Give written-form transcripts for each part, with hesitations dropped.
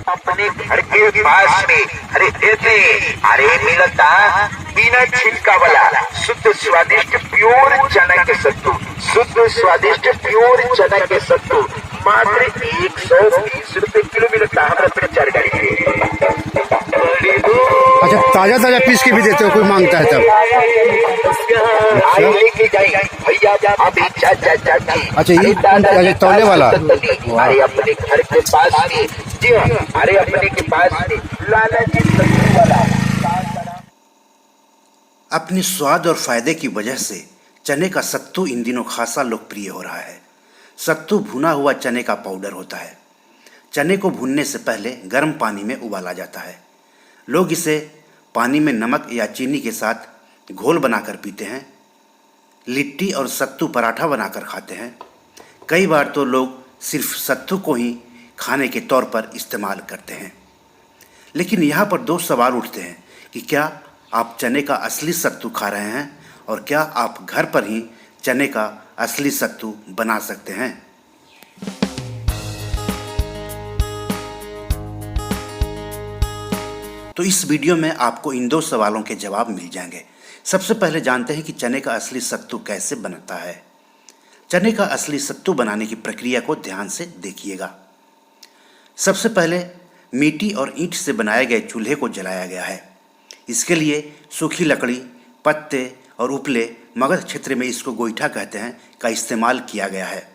अपने घर के पास में अरे मिलता बिना छिलका वाला शुद्ध स्वादिष्ट प्योर चना के सत्तू, शुद्ध स्वादिष्ट प्योर चना के सत्तू मात्र 120 रुपए किलो मिलता है हमारे प्रचार गाड़ी। अच्छा, ताजा ताजा पीस के भी देते हो, कोई मांगता है तब? अच्छा, ये तौले वाला। अरे अपने घर के पास में, जी हाँ, अरे अपने के पास में लाला जी सत्तू वाला। अपने स्वाद और फायदे की वजह से चने का सत्तू इन दिनों खासा लोकप्रिय हो रहा है। सत्तू भुना हुआ चने का पाउडर होता है। चने को भूनने से पहले गर्म पानी में उबाला जाता है। लोग इसे पानी में नमक या चीनी के साथ घोल बनाकर पीते हैं। लिट्टी और सत्तू पराठा बनाकर खाते हैं। कई बार तो लोग सिर्फ सत्तू को ही खाने के तौर पर इस्तेमाल करते हैं। लेकिन यहाँ पर दो सवाल उठते हैं कि क्या आप चने का असली सत्तू खा रहे हैं और क्या आप घर पर ही चने का असली सत्तू बना सकते हैं। तो इस वीडियो में आपको इन दो सवालों के जवाब मिल जाएंगे। सबसे पहले जानते हैं कि चने का असली सत्तू कैसे बनता है। चने का असली सत्तू बनाने की प्रक्रिया को ध्यान से देखिएगा। सबसे पहले मिट्टी और ईंट से बनाए गए चूल्हे को जलाया गया है। इसके लिए सूखी लकड़ी, पत्ते और उपले, मगध क्षेत्र में इसको गोईठा कहते हैं, का इस्तेमाल किया गया है।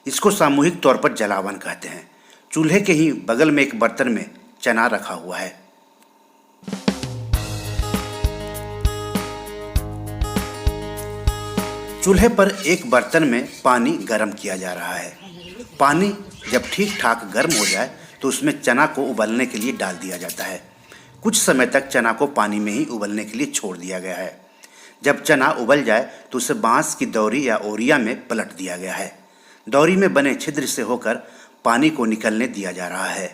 इसको सामूहिक तौर पर जलावन कहते हैं। चूल्हे के ही बगल में एक बर्तन में चना रखा हुआ है। चूल्हे पर एक बर्तन में पानी गर्म किया जा रहा है। पानी जब ठीक ठाक गर्म हो जाए तो उसमें चना को उबलने के लिए डाल दिया जाता है। कुछ समय तक चना को पानी में ही उबलने के लिए छोड़ दिया गया है। जब चना उबल जाए तो उसे बांस की दौरी या ओरिया में पलट दिया गया है। दौरी में बने छिद्र से होकर पानी को निकलने दिया जा रहा है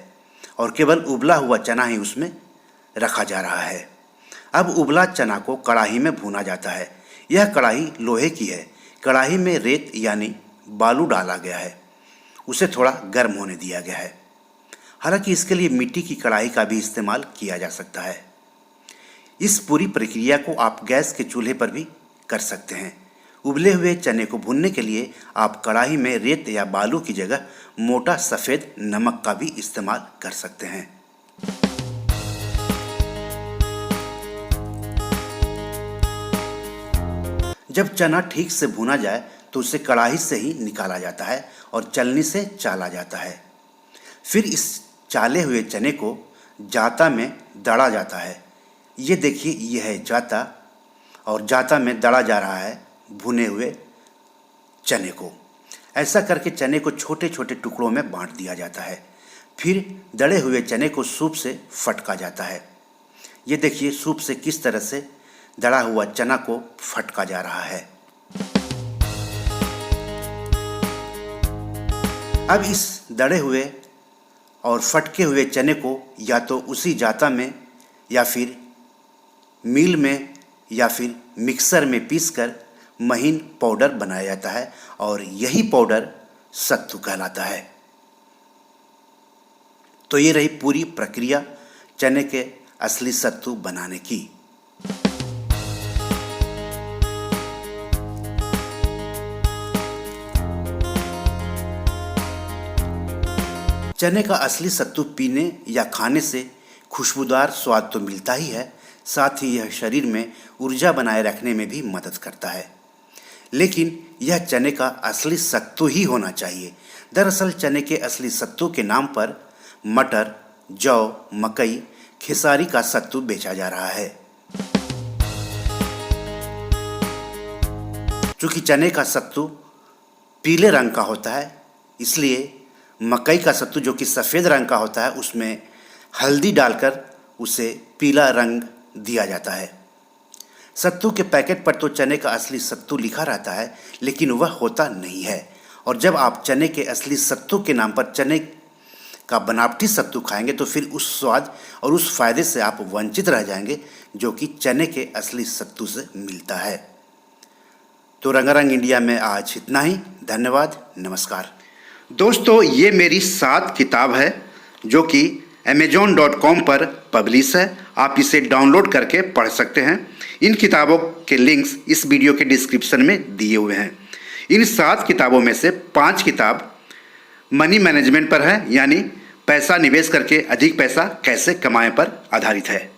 और केवल उबला हुआ चना ही उसमें रखा जा रहा है। अब उबला चना को कढ़ाई में भूना जाता है। यह कढ़ाई लोहे की है। कढ़ाई में रेत यानी बालू डाला गया है। उसे थोड़ा गर्म होने दिया गया है। हालांकि इसके लिए मिट्टी की कढ़ाई का भी इस्तेमाल किया जा सकता है। इस पूरी प्रक्रिया को आप गैस के चूल्हे पर भी कर सकते हैं। उबले हुए चने को भूनने के लिए आप कढ़ाई में रेत या बालू की जगह मोटा सफ़ेद नमक का भी इस्तेमाल कर सकते हैं। जब चना ठीक से भुना जाए तो उसे कढ़ाई से ही निकाला जाता है और चलनी से चाला जाता है। फिर इस चाले हुए चने को जाता में दड़ा जाता है। ये देखिए, ये है जाता और जाता में दड़ा जा रहा है भुने हुए चने को। ऐसा करके चने को छोटे छोटे टुकड़ों में बांट दिया जाता है। फिर दड़े हुए चने को सूप से फटका जाता है। ये देखिए सूप से किस तरह से दड़ा हुआ चना को फटका जा रहा है। अब इस दड़े हुए और फटके हुए चने को या तो उसी जाता में या फिर मिल में या फिर मिक्सर में पीसकर महीन पाउडर बनाया जाता है और यही पाउडर सत्तू कहलाता है। तो ये रही पूरी प्रक्रिया चने के असली सत्तू बनाने की। चने का असली सत्तू पीने या खाने से खुशबूदार स्वाद तो मिलता ही है, साथ ही यह शरीर में ऊर्जा बनाए रखने में भी मदद करता है। लेकिन यह चने का असली सत्तू ही होना चाहिए। दरअसल चने के असली सत्तू के नाम पर मटर, जौ, मकई, खेसारी का सत्तू बेचा जा रहा है। चूँकि चने का सत्तू पीले रंग का होता है, इसलिए मकई का सत्तू जो कि सफ़ेद रंग का होता है उसमें हल्दी डालकर उसे पीला रंग दिया जाता है। सत्तू के पैकेट पर तो चने का असली सत्तू लिखा रहता है, लेकिन वह होता नहीं है। और जब आप चने के असली सत्तू के नाम पर चने का बनावटी सत्तू खाएंगे तो फिर उस स्वाद और उस फायदे से आप वंचित रह जाएंगे जो कि चने के असली सत्तू से मिलता है। तो रंगारंग इंडिया में आज इतना ही। धन्यवाद, नमस्कार। दोस्तों, ये मेरी 7 किताब है जो कि amazon.com पर पब्लिश है। आप इसे डाउनलोड करके पढ़ सकते हैं। इन किताबों के लिंक्स इस वीडियो के डिस्क्रिप्शन में दिए हुए हैं। इन 7 किताबों में से 5 किताब मनी मैनेजमेंट पर है, यानी पैसा निवेश करके अधिक पैसा कैसे कमाएं पर आधारित है।